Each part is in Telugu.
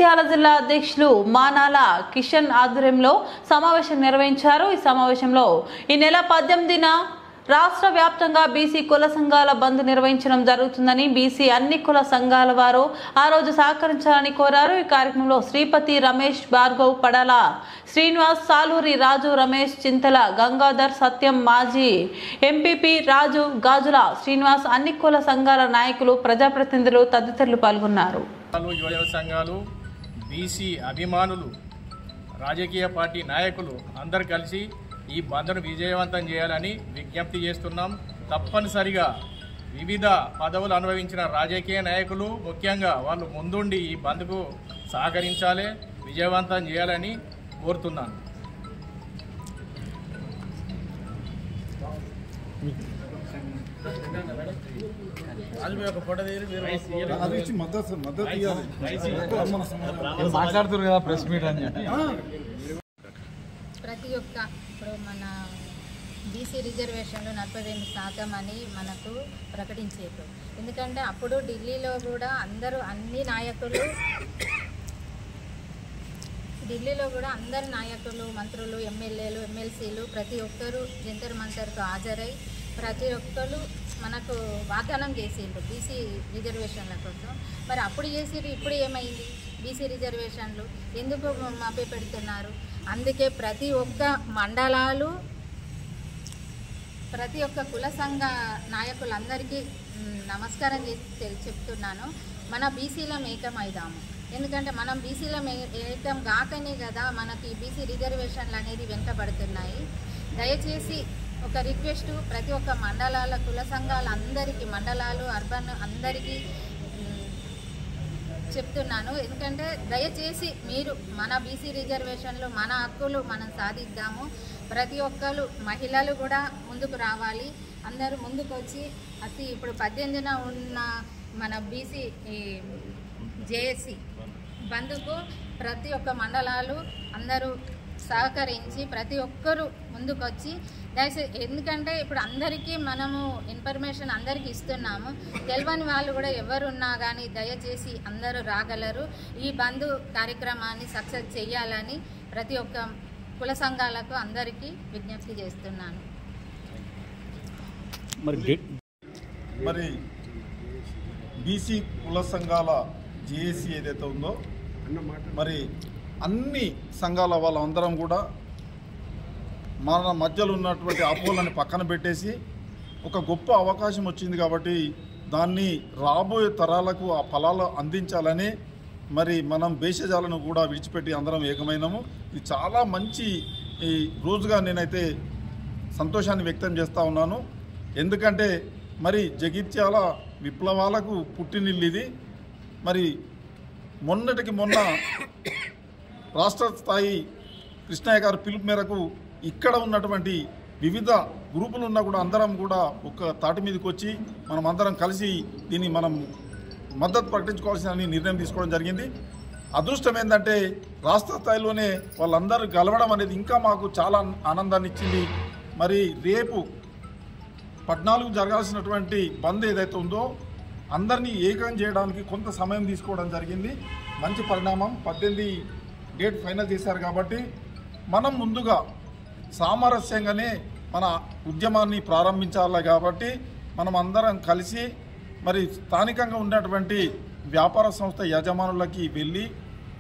జగిత్యాల జిల్లా అధ్యక్షులు మానాల కిషన్ ఆధ్వర్యంలో సమావేశం నిర్వహించారు। ఈ సమావేశంలో ఈ నెల 18న రాష్ట్ర వ్యాప్తంగా బీసీ కుల సంఘాల బంద్ నిర్వహించడం జరుగుతుందని బీసీ అన్ని కుల సంఘాల వారు ఆ రోజు సహకరించాలని కోరారు। ఈ కార్యక్రమంలో శ్రీపతి రమేష్ భార్గవ్ పడాల శ్రీనివాస్ సాలూరి రాజు రమేష్ చింతల గంగాధర్ సత్యం మాజీ ఎంపీపీ రాజు గాజుల శ్రీనివాస్ అన్ని కుల సంఘాల నాయకులు ప్రజాప్రతినిధులు తదితరులు పాల్గొన్నారు। యువజన సంఘాలు బీసీ అభిమానులు రాజకీయ పార్టీ నాయకులు అందరూ కలిసి ఈ బంద్ను విజయవంతం చేయాలని విజ్ఞప్తి చేస్తున్నాం। తప్పనిసరిగా వివిధ పదవులు అనుభవించిన రాజకీయ నాయకులు ముఖ్యంగా వాళ్ళు ముందుండి ఈ బంద్కు సహకరించాలి, విజయవంతం చేయాలని కోరుతున్నాను। మాట్లాడుతున్నారు కదా ప్రెస్ మీట్ అని చెప్పి ప్రతి ఒక్క ఇప్పుడు మన బీసీ రిజర్వేషన్లు 42% అని మనకు ప్రకటించారు। ఎందుకంటే అప్పుడు ఢిల్లీలో కూడా అన్ని నాయకులు మంత్రులు ఎమ్మెల్యేలు ఎమ్మెల్సీలు ప్రతి ఒక్కరు జంతర్ మంతర్కు హాజరై ప్రతి ఒక్కరు మనకు వాగ్దానం చేసిండ్రు బీసీ రిజర్వేషన్ల కోసం। మరి అప్పుడు చేసిరు, ఇప్పుడు ఏమైంది? బీసీ రిజర్వేషన్లు ఎందుకు మభ్య పెడుతున్నారు? అందుకే ప్రతి ఒక్క మండలాలు ప్రతి ఒక్క కుల సంఘ నాయకులందరికీ నమస్కారం చెప్తున్నాను। మన బీసీలం ఏకమైదాము। ఎందుకంటే మనం బీసీలం ఏకం కాకనే కదా మనకి బీసీ రిజర్వేషన్లు అనేది వెంటబడుతున్నాయి। దయచేసి ఒక రిక్వెస్ట్, ప్రతి ఒక్క మండలాల కుల సంఘాలు అందరికీ, మండలాలు అర్బన్ అందరికీ చెప్తున్నాను। ఎందుకంటే దయచేసి మీరు మన బీసీ రిజర్వేషన్లు మన హక్కులు మనం సాధిద్దాము। ప్రతి ఒక్కరు మహిళలు కూడా ముందుకు రావాలి, అందరూ ముందుకు వచ్చి ఇప్పుడు 18న ఉన్న మన బీసీ జేఏసీ బంద్కు ప్రతి ఒక్క మండలాలు అందరూ సహకరించి ప్రతి ఒక్కరూ ముందుకొచ్చి దయచేసి, ఎందుకంటే ఇప్పుడు అందరికీ మనము ఇన్ఫర్మేషన్ అందరికీ ఇస్తున్నాము, తెలియని వాళ్ళు కూడా ఎవరున్నా కానీ దయచేసి అందరూ రాగలరు। ఈ బంద్ కార్యక్రమాన్ని సక్సెస్ చేయాలని ప్రతి ఒక్క కుల సంఘాలకు అందరికీ విజ్ఞప్తి చేస్తున్నాను। మరి బీసీ కుల సంఘాల జేఏసీ ఏదైతే ఉందో మరి అన్ని సంఘాల వాళ్ళందరం కూడా మన మధ్యలో ఉన్నటువంటి అపోహలను పక్కన పెట్టేసి ఒక గొప్ప అవకాశం వచ్చింది కాబట్టి దాన్ని రాబోయే తరాలకు ఆ ఫలాలు అందించాలని మరి మనం భేషజాలను కూడా విడిచిపెట్టి అందరం ఏకమైనాము। ఇది చాలా మంచి ఈ రోజుగా నేనైతే సంతోషాన్ని వ్యక్తం చేస్తూ ఉన్నాను। ఎందుకంటే మరి జగిత్యాల విప్లవాలకు పుట్టినిల్లు ఇది। మరి మొన్నటికి మొన్న రాష్ట్ర స్థాయి కృష్ణయ్య గారి పిలుపు మేరకు ఇక్కడ ఉన్నటువంటి వివిధ గ్రూపులు ఉన్నా కూడా అందరం కూడా ఒక తాటి మీదకి వచ్చి మనం అందరం కలిసి దీన్ని మనం మద్దతు ప్రకటించుకోవాల్సిన నిర్ణయం తీసుకోవడం జరిగింది। అదృష్టం ఏంటంటే రాష్ట్ర స్థాయిలోనే వాళ్ళందరూ గెలవడం అనేది ఇంకా మాకు చాలా ఆనందాన్ని ఇచ్చింది। మరి రేపు 14 జరగాల్సినటువంటి బంద్ ఏదైతే ఉందో అందరినీ ఏకం చేయడానికి కొంత సమయం తీసుకోవడం జరిగింది। మంచి పరిణామం, 18 డేట్ ఫైనల్ చేశారు కాబట్టి మనం ముందుగా సామరస్యంగానే మన ఉద్యమాన్ని ప్రారంభించాలి కాబట్టి మనం అందరం కలిసి మరి స్థానికంగా ఉన్నటువంటి వ్యాపార సంస్థ యజమానులకి వెళ్ళి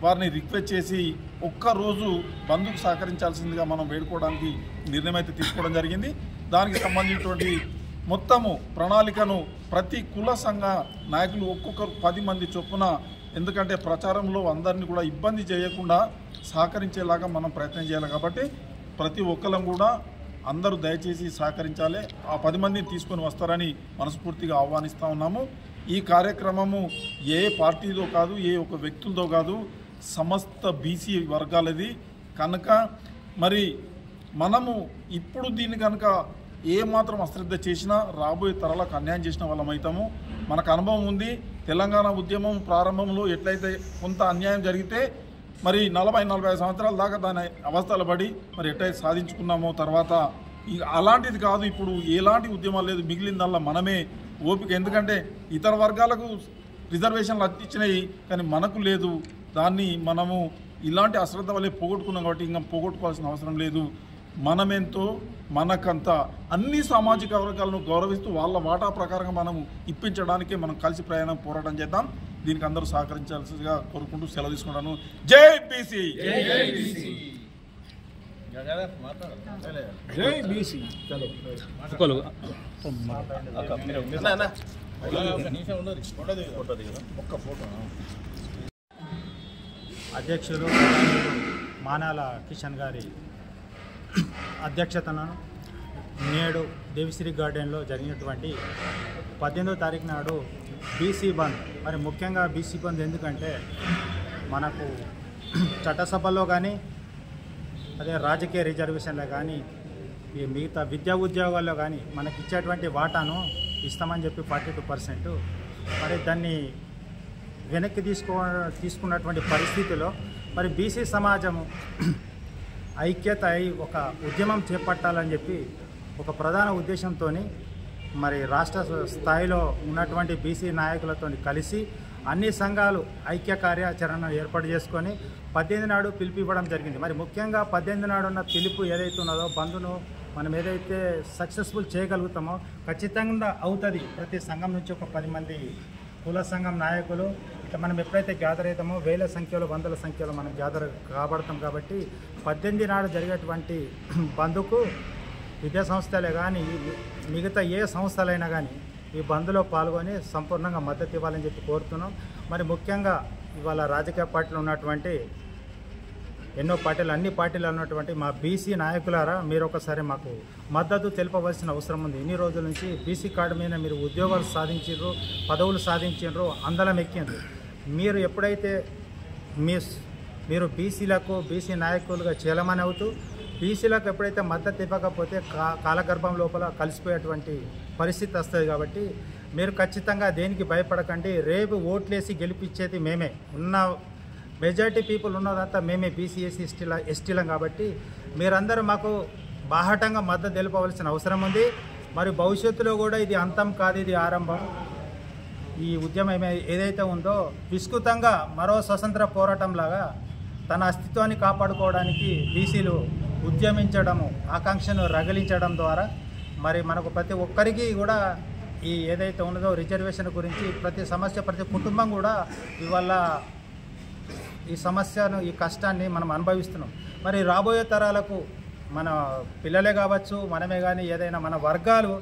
వారిని రిక్వెస్ట్ చేసి ఒక్కరోజు బంద్కు సహకరించాల్సిందిగా మనం వేడుకోవడానికి నిర్ణయం అయితే తీసుకోవడం జరిగింది। దానికి సంబంధించినటువంటి మొత్తము ప్రణాళికను ప్రతి కుల సంఘ నాయకులు ఒక్కొక్కరు 10 మంది చొప్పున, ఎందుకంటే ప్రచారంలో అందరినీ కూడా ఇబ్బంది చేయకుండా సహకరించేలాగా మనం ప్రయత్నం చేయాలి కాబట్టి ప్రతి ఒక్కరం కూడా అందరూ దయచేసి సహకరించాలి। ఆ 10 మందిని తీసుకొని వస్తారని మనస్ఫూర్తిగా ఆహ్వానిస్తూ ఉన్నాము। ఈ కార్యక్రమము ఏ పార్టీదో కాదు, ఏ ఒక వ్యక్తులతో కాదు, సమస్త బీసీ వర్గాలది కనుక మరి మనము ఇప్పుడు దీన్ని కనుక ఏమాత్రం అశ్రద్ధ చేసినా రాబోయే తరాలకు అన్యాయం చేసిన వాళ్ళం అవుతాము। మనకు అనుభవం ఉంది, తెలంగాణ ఉద్యమం ప్రారంభంలో ఎట్లయితే కొంత అన్యాయం జరిగితే మరి 40-45 సంవత్సరాల దాకా దాని అవస్థలు పడి మరి ఎట్లయితే సాధించుకున్నామో తర్వాత అలాంటిది కాదు, ఇప్పుడు ఎలాంటి ఉద్యమాలు లేదు, మిగిలిందల్లా మనమే ఓపిక। ఎందుకంటే ఇతర వర్గాలకు రిజర్వేషన్లు ఇచ్చినాయి కానీ మనకు లేదు, దాన్ని మనము ఇలాంటి అశ్రద్ధ వల్లే పోగొట్టుకున్నాం కాబట్టి ఇంకా పోగొట్టుకోవాల్సిన అవసరం లేదు. మనమెంతో మనకంతా అన్ని సామాజిక వర్గాలను గౌరవిస్తూ వాళ్ళ వాటా ప్రకారంగా మనము ఇప్పించడానికే మనం కలిసి పోరాటం చేద్దాం. దీనికి అందరూ సహకరించాల్సిందిగా కోరుకుంటూ సెలవు తీసుకుంటాను. జై బీసీ. అధ్యక్షులు మానాల కిషన్ గారి అధ్యక్షతన నేడు దేవిశ్రీ గార్డెన్లో జరిగినటువంటి 18వ తారీఖు నాడు బీసీ బంద్. మరి ముఖ్యంగా బీసీ బంద్ ఎందుకంటే మనకు చట్టసభలో కానీ అదే రాజకీయ రిజర్వేషన్లో కానీ ఈ మిగతా విద్యా ఉద్యోగాల్లో కానీ మనకి ఇచ్చేటువంటి వాటాను ఇస్తామని చెప్పి 42%. మరి దాన్ని వెనక్కి తీసుకున్నటువంటి పరిస్థితిలో మరి బీసీ సమాజము ఐక్యత అయి ఒక ఉద్యమం చేపట్టాలని చెప్పి ఒక ప్రధాన ఉద్దేశంతో మరి రాష్ట్ర స్థాయిలో ఉన్నటువంటి బీసీ నాయకులతో కలిసి అన్ని సంఘాలు ఐక్య కార్యాచరణ ఏర్పాటు చేసుకొని 18 నాడు పిలుపు ఇవ్వడం జరిగింది. మరి ముఖ్యంగా 18 నాడు ఉన్న పిలుపు ఏదైతే ఉన్నదో బంధును మనం ఏదైతే సక్సెస్ఫుల్ చేయగలుగుతామో ఖచ్చితంగా అవుతుంది. ప్రతి సంఘం నుంచి ఒక 10 మంది కుల సంఘం నాయకులు ఇట్లా మనం ఎప్పుడైతే గ్యాదర్ అవుతామో వేల సంఖ్యలో వందల సంఖ్యలో మనం గ్యాదర్ కాబడతాం. కాబట్టి 18 నాడు జరిగేటువంటి బంద్కు విద్యా సంస్థలే కానీ మిగతా ఏ సంస్థలైనా కానీ ఈ బంద్లో పాల్గొని సంపూర్ణంగా మద్దతు ఇవ్వాలని చెప్పి కోరుతున్నాం. మరి ముఖ్యంగా ఇవాళ రాజకీయ పార్టీలు ఉన్నటువంటి ఎన్నో పార్టీలు అన్ని పార్టీలు ఉన్నటువంటి మా బీసీ నాయకులారా మీరు ఒకసారి మాకు మద్దతు తెలుపవలసిన అవసరం ఉంది. ఇన్ని రోజుల నుంచి బీసీ కార్డు మీద మీరు ఉద్యోగాలు సాధించారు, పదవులు సాధించారు, అందలం ఎక్కిండ్రు. మీరు ఎప్పుడైతే మీరు బీసీలకు బీసీ నాయకులుగా చీలమని అవుతూ బీసీలకు ఎప్పుడైతే మద్దతు ఇవ్వకపోతే కాలగర్భం లోపల కలిసిపోయేటువంటి పరిస్థితి వస్తుంది. కాబట్టి మీరు ఖచ్చితంగా దేనికి భయపడకండి. రేపు ఓట్లేసి గెలిపించేది మేమే. ఉన్న మెజారిటీ పీపుల్ ఉన్నదంతా మేమే బీసీ ఎస్టీలం. కాబట్టి మీరందరూ మాకు బాహటంగా మద్దతు తెలుపవలసిన అవసరం ఉంది. మరి భవిష్యత్తులో కూడా ఇది అంతం కాదు, ఇది ఆరంభం. ఈ ఉద్యమం ఏదైతే ఉందో విస్తృతంగా మరో స్వతంత్ర పోరాటంలాగా తన అస్తిత్వాన్ని కాపాడుకోవడానికి బీసీలు ఉద్యమించడము, ఆకాంక్షను రగిలించడం ద్వారా మరి మనకు ప్రతి ఒక్కరికి కూడా ఈ ఏదైతే ఉన్నదో రిజర్వేషన్ గురించి ప్రతి సమస్య ప్రతి కుటుంబం కూడా ఇవాళ ఈ సమస్యను ఈ కష్టాన్ని మనం అనుభవిస్తున్నాం. మరి రాబోయే తరాలకు మన పిల్లలే కావచ్చు మనమే కానీ ఏదైనా మన వర్గాలు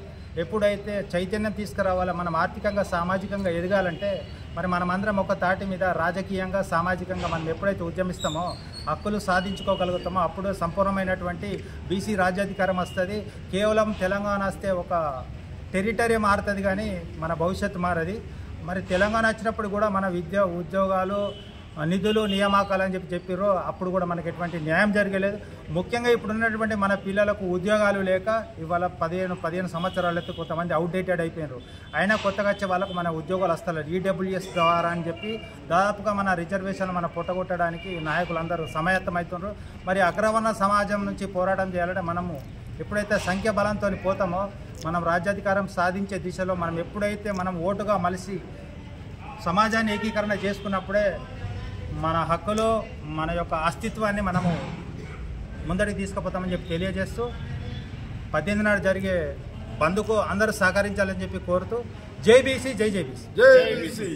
ఎప్పుడైతే చైతన్యం తీసుకురావాలో మనం ఆర్థికంగా సామాజికంగా ఎదగాలంటే మరి మనమందరం ఒక తాటి మీద రాజకీయంగా సామాజికంగా మనం ఎప్పుడైతే ఉద్యమిస్తామో హక్కులు సాధించుకోగలుగుతామో అప్పుడు సంపూర్ణమైనటువంటి బీసీ రాజ్యాధికారం వస్తుంది. కేవలం తెలంగాణ వస్తే ఒక టెరిటరీ మారుతుంది కానీ మన భవిష్యత్తు మారది. మరి తెలంగాణ వచ్చినప్పుడు కూడా మన విద్య ఉద్యోగాలు నిధులు నియామకాలు అని చెప్పారు. అప్పుడు కూడా మనకి ఎటువంటి న్యాయం జరగలేదు. ముఖ్యంగా ఇప్పుడు ఉన్నటువంటి మన పిల్లలకు ఉద్యోగాలు లేక ఇవాళ 15 సంవత్సరాలు అయితే కొంతమంది అవుట్డేటెడ్ అయిపోయినారు. అయినా కొత్తగా వచ్చే వాళ్ళకు మన ఉద్యోగాలు వస్తలేదు ఈడబ్ల్యూఎస్ ద్వారా అని చెప్పి దాదాపుగా మన రిజర్వేషన్ మన పొట్టగొట్టడానికి నాయకులందరూ సమాయత్తమవుతున్నారు. మరి అగ్రవర్ణ సమాజం నుంచి పోరాటం చేయాలంటే మనము ఎప్పుడైతే సంఖ్య బలంతో పోతామో మనం రాజ్యాధికారం సాధించే దిశలో మనం ఎప్పుడైతే మనం ఓటుగా మలిసి సమాజాన్ని ఏకీకరణ చేసుకున్నప్పుడే మన హక్కులు మన యొక్క అస్తిత్వాన్ని మనము ముందరికి తీసుకుపోతామని చెప్పి తెలియజేస్తూ 18 నాడు జరిగే బంద్కు అందరూ సహకరించాలని చెప్పి కోరుతూ జై బీసీ జై జై బీసీ.